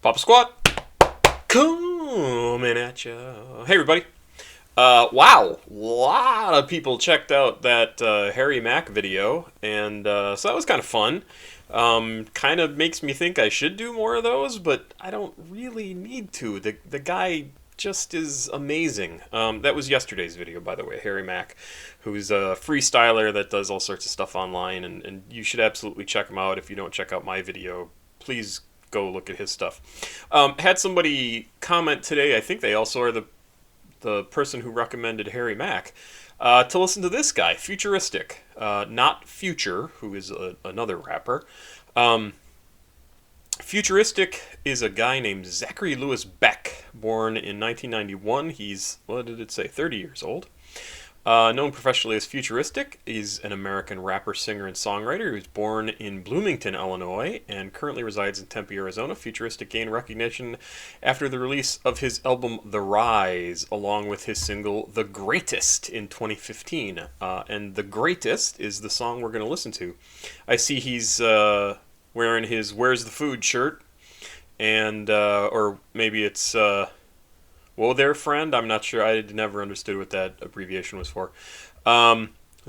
Papa Squat coming at ya. Hey everybody. Wow, a lot of people checked out that Harry Mack video, and so that was kind of fun. Kind of makes me think I should do more of those, but I don't really need to. The guy just is amazing. That was yesterday's video, by the way. Harry Mack, who's a freestyler that does all sorts of stuff online, and you should absolutely check him out. If you don't check out my video, please go look at his stuff. Had somebody comment today. I think they also are the person who recommended Harry Mack to listen to this guy, Futuristic, not Future, who is another rapper. Futuristic is a guy named Zachary Lewis Beck, born in 1991. He's, what did it say, 30 years old. Known professionally as Futuristic, he's an American rapper, singer, and songwriter. He was born in Bloomington, Illinois, and currently resides in Tempe, Arizona. Futuristic gained recognition after the release of his album The Rise, along with his single The Greatest in 2015. And The Greatest is the song we're going to listen to. I see he's wearing his Where's the Food shirt, and or maybe it's whoa there, friend. I'm not sure. I never understood what that abbreviation was for.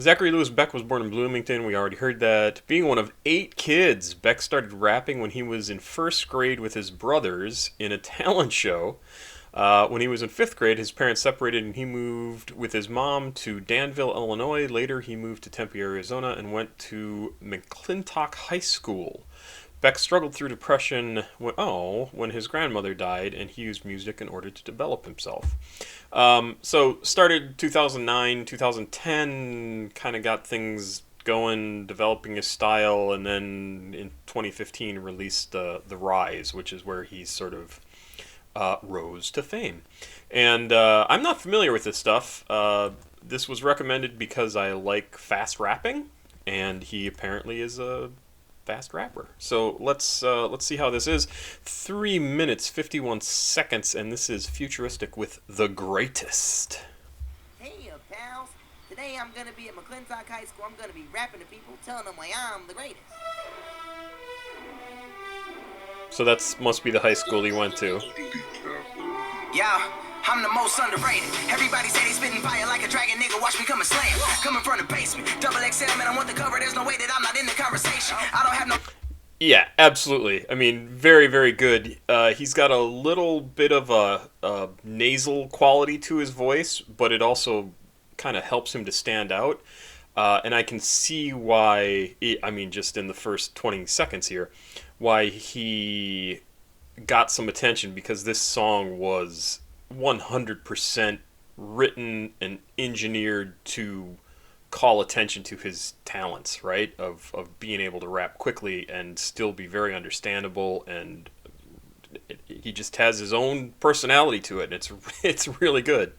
Zachary Lewis Beck was born in Bloomington. We already heard that. Being one of 8 kids, Beck started rapping when he was in first grade with his brothers in a talent show. When he was in 5th grade, his parents separated and he moved with his mom to Danville, Illinois. Later, he moved to Tempe, Arizona, and went to McClintock High School. Beck struggled through depression when his grandmother died, and he used music in order to develop himself. So started 2009, 2010, kind of got things going, developing his style, and then in 2015 released The Rise, which is where he sort of rose to fame. And I'm not familiar with this stuff. This was recommended because I like fast rapping, and he apparently is a fast rapper. So let's see how this is. 3 minutes 51 seconds, and this is Futuristic with The Greatest. Hey pals, today I'm gonna be at McClintock High School. I'm gonna be rapping to people, telling them why I'm the greatest. So that must be the high school he went to. Yeah, I'm the most underrated. Everybody say they spitting fire like a dragon, nigga. Watch me come and slam. Coming from the basement, double XL, man. I want the cover. There's no way that I'm not in the conversation. I don't have no. Yeah, absolutely. I mean, very, very good. He's got a little bit of a nasal quality to his voice, but it also kind of helps him to stand out. And I can see why, I mean, just in the first 20 seconds here, why he got some attention, because this song was 100% written and engineered to call attention to his talents, right? Of being able to rap quickly and still be very understandable, and he just has his own personality to it, and it's really good.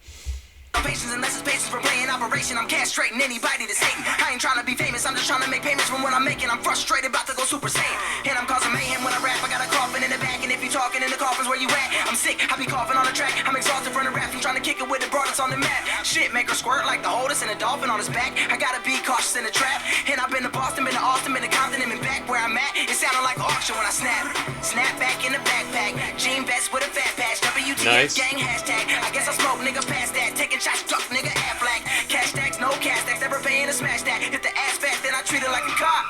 Patience unless it's patience for playing operation. I'm castrating anybody that's hating. I ain't trying to be famous, I'm just trying to make payments from what I'm making. I'm frustrated, about to go super saiyan. And I'm causing mayhem when I rap. I got a coffin in the back, and if you talking in the coffins where you at, I'm sick, I be coughing on the track. I'm exhausted from the rap, I'm trying to kick it with the broadest on the map. Shit, make her squirt like the oldest and a dolphin on his back. I gotta be cautious in the trap. And I've been to Boston, been to Austin, been to Compton, and been back where I'm at. It sounded like auction when I snap. Snap back in the backpack. Jean vest with a fat patch. WTF Nice. gang hashtag. I guess I smoke, nigga, past that. Taking shots, truck, nigga, ass black. Cash stacks, no cash stacks, never paying to smash that. If the ass fat, then I treat her like a cop.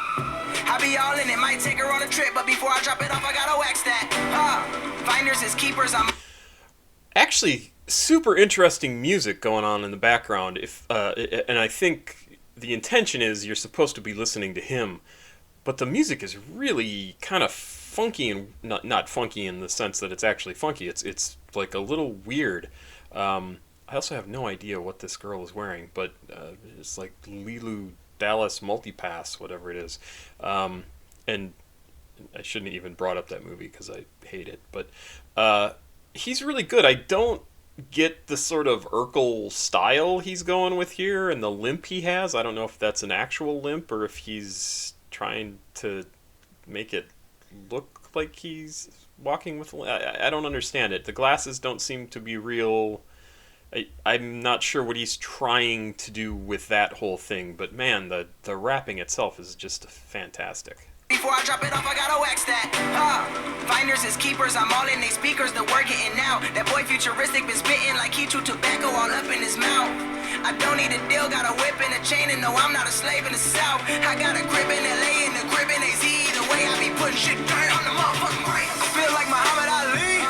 I be all in it, might take her on a trip, but before I drop it off, I gotta wax that. Finders is keepers, I'm Actually, super interesting music going on in the background. And I think the intention is you're supposed to be listening to him, but the music is really kind of funky, and not funky in the sense that it's actually funky. It's like a little weird. I also have no idea what this girl is wearing, but it's like Lilu Dallas Multipass, whatever it is. And I shouldn't have even brought up that movie because I hate it. But he's really good. I don't get the sort of Urkel style he's going with here, and the limp he has. I don't know if that's an actual limp or if he's trying to make it look like he's walking with. I don't understand it. The glasses don't seem to be real. I'm not sure what he's trying to do with that whole thing, but man, the rapping itself is just fantastic. Before I drop it off, I gotta wax that. Finders is keepers, I'm all in they speakers, the word getting out. That boy Futuristic been spitting like he chewed tobacco all up in his mouth. I don't need a deal, got a whip and a chain, and no, I'm not a slave in the South. I got a crib in LA and a crib in AZ. The way I be putting shit down, I'm the motherfucking greatest. I feel like Muhammad Ali.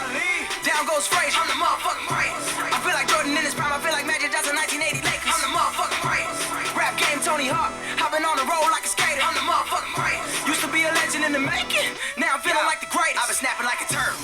Down goes Frazier, I'm the motherfucking greatest. I feel like Jordan in his prime, I feel like Magic Johnson 1980 Lakers. I'm the motherfucking greatest. Rap game Tony Hawk, hopping on the road like a skater. I'm the motherfucking greatest. Used to be a legend in the making, now I'm feeling like the greatest. I've been snapping like a turtle.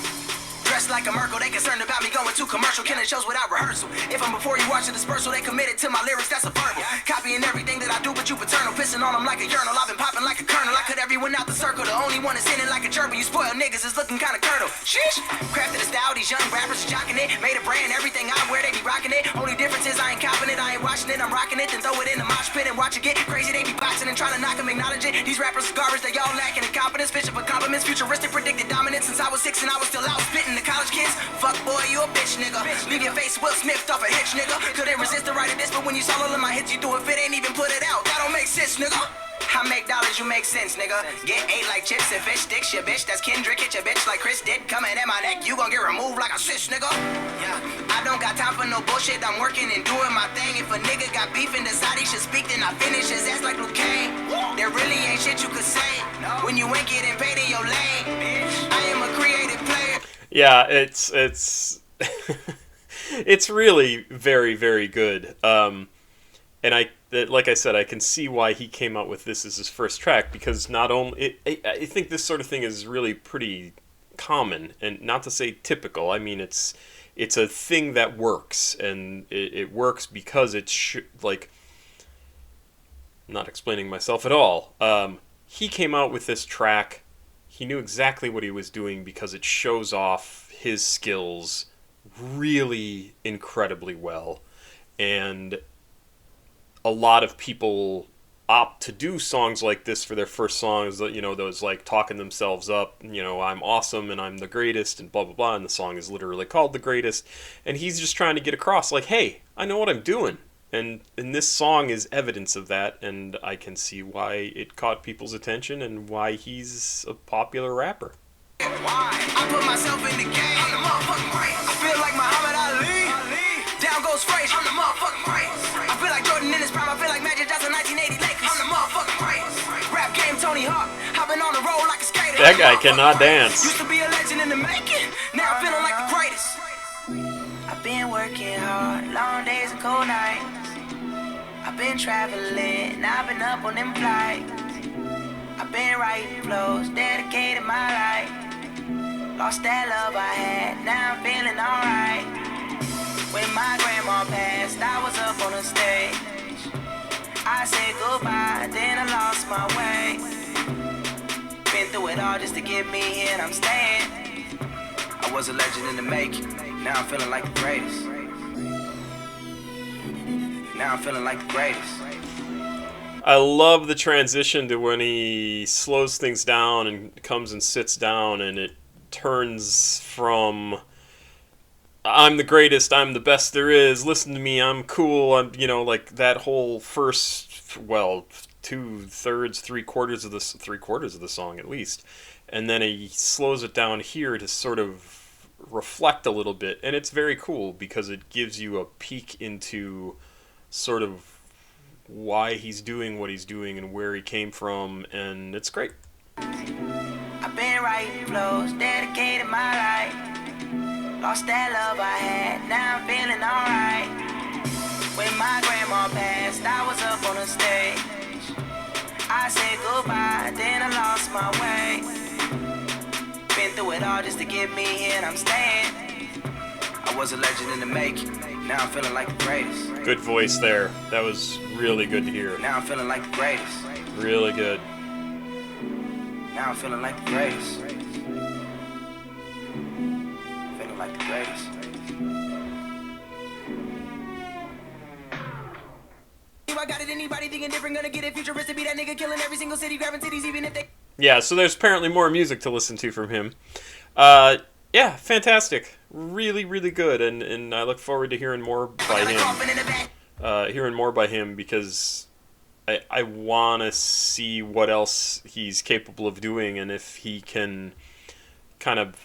Dressed like a Merkle, they concerned about me going too commercial, killing shows without rehearsal. If I'm before you watch the dispersal, they committed to my lyrics, that's a verbal. Copying everything that I do, but you paternal. Pissing on them like a urinal, I've been popping like a kernel. I cut everyone out the circle, the only one that's in it like a gerbil. You spoiled niggas is looking kinda curdle. Sheesh, crafted a style, these young rappers are jocking it. Made a brand, everything I wear, they be rocking it. Only difference is I ain't copping it, I ain't watching it, I'm rocking it. Then throw it in the mosh pit and watch it get crazy. They be boxing and trying to knock them, acknowledge it. These rappers are garbage, they all lacking in confidence. Fishing for compliments, futuristic predicted dominance. Since I was 6 and I was still out spitting to college kids. Fuck boy, you a bitch, nigga. Leave your face Will Smith off a hitch, nigga. Couldn't resist the right of this, but when you saw all of my hits, you do it fit, ain't even put it out. That don't make sense, nigga. I make dollars, you make sense, nigga. Get ate like chips and fish sticks, your bitch. That's Kendrick, hit your bitch like Chris did. Coming at my neck, you gon' get removed like a sis, nigga. Yeah, I don't got time for no bullshit. I'm working and doing my thing. If a nigga got beef and decide he should speak, then I finish his ass like Luke Kane. There really ain't shit you could say when you ain't getting paid in your lane. I am a creative player. Yeah, it's it's really very, very good. And like I said, I can see why he came out with this as his first track, because not only I think this sort of thing is really pretty common, and not to say typical. I mean, it's a thing that works, and it works because it's like, not explaining myself at all. He came out with this track. He knew exactly what he was doing because it shows off his skills really incredibly well. And a lot of people opt to do songs like this for their first songs, you know, those like talking themselves up, you know, I'm awesome and I'm the greatest and blah blah blah, and the song is literally called The Greatest, and he's just trying to get across like, hey, I know what I'm doing. And this song is evidence of that, and I can see why it caught people's attention and why he's a popular rapper. I put myself in the game. I'm the motherfucking greatest. I feel like Muhammad Ali. Down goes Frazier. I'm the motherfucking greatest. I feel like Jordan in his prime. I feel like Magic Johnson 1980 Lakers. I'm the motherfucking greatest. Rap game Tony Hawk, hopping on the road like a skater. That guy cannot dance. Used to be a legend in the making. Now I'm feeling like the greatest. I've been working hard, long days and cold nights. I've been traveling, I've been up on them flights. I've been writing flows, dedicated my life. Lost that love I had, now I'm feeling alright. When my grandma passed, I was up on the stage. I said goodbye, then I lost my way. Been through it all just to get me here, and I'm staying. I was a legend in the making, now I'm feeling like the greatest. Now I'm feeling like the greatest. I love the transition to when he slows things down and comes and sits down, and it turns from I'm the greatest, I'm the best there is, listen to me, I'm cool, I'm, you know, like that whole first, well, 2/3, 3/4 of the song at least, and then he slows it down here to sort of reflect a little bit, and it's very cool because it gives you a peek into sort of why he's doing what he's doing and where he came from, and it's great. I've been writing flows, dedicated my life. Lost that love I had, now I'm feeling alright. When my grandma passed, I was up on the stage. I said goodbye, then I lost my way. Been through it all just to get me here, and I'm staying. I was a legend in the making, now I'm feeling like the greatest. Good voice there. That was really good to hear. Now I'm feeling like the greatest. Really good. Now I'm feeling like the greatest. Feeling like the greatest. I got it, anybody thinking different, gonna get it. Futuristic, be that nigga killing every single city, grabbing cities, even if they... Yeah, so there's apparently more music to listen to from him. Yeah, fantastic. Really, really good, and I look forward to hearing more by him. Because I want to see what else he's capable of doing, and if he can kind of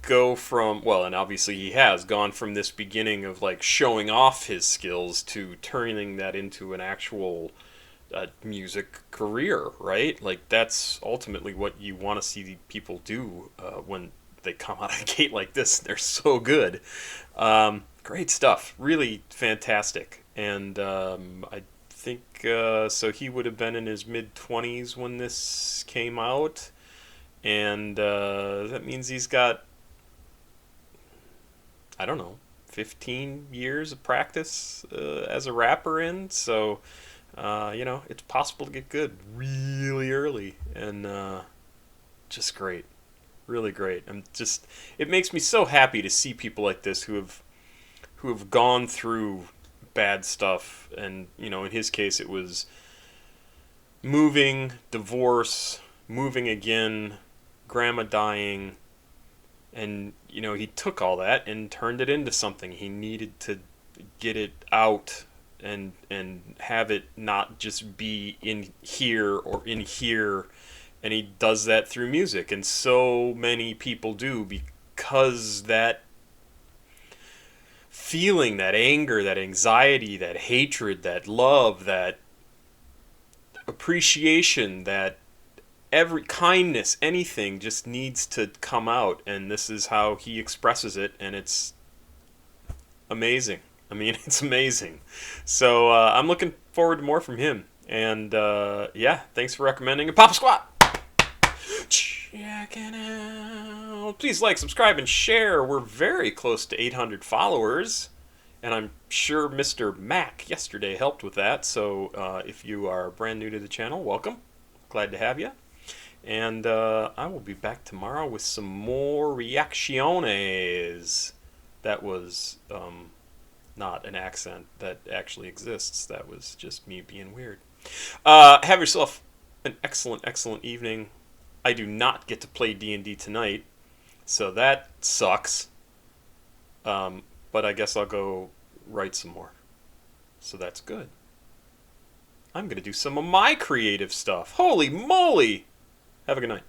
go from, well, and obviously he has gone from this beginning of like showing off his skills to turning that into an actual music career, right? Like that's ultimately what you want to see people do when they come out of the gate like this. They're so good. Great stuff, really fantastic. And I think so. He would have been in his mid 20s when this came out, and that means he's got, I don't know, 15 years of practice as a rapper in. So, it's possible to get good really early, and just great, really great. It makes me so happy to see people like this who have gone through bad stuff, and in his case, it was moving, divorce, moving again, grandma dying, and he took all that and turned it into something. He needed to get it out and have it not just be in here or in here, and he does that through music, and so many people do, because that feeling, that anger, that anxiety, that hatred, that love, that appreciation, that every kindness, anything just needs to come out, and this is how he expresses it, and it's amazing. I mean, it's amazing. So I'm looking forward to more from him. And yeah, thanks for recommending it, Papa Squat. Check it out. Please like, subscribe, and share. We're very close to 800 followers, and I'm sure Mr. Mac yesterday helped with that. So if you are brand new to the channel, welcome. Glad to have you. And I will be back tomorrow with some more reacciones. That was not an accent that actually exists. That was just me being weird. Have yourself an excellent, excellent evening. I do not get to play D&D tonight, so that sucks. But I guess I'll go write some more. So that's good. I'm going to do some of my creative stuff. Holy moly! Have a good night.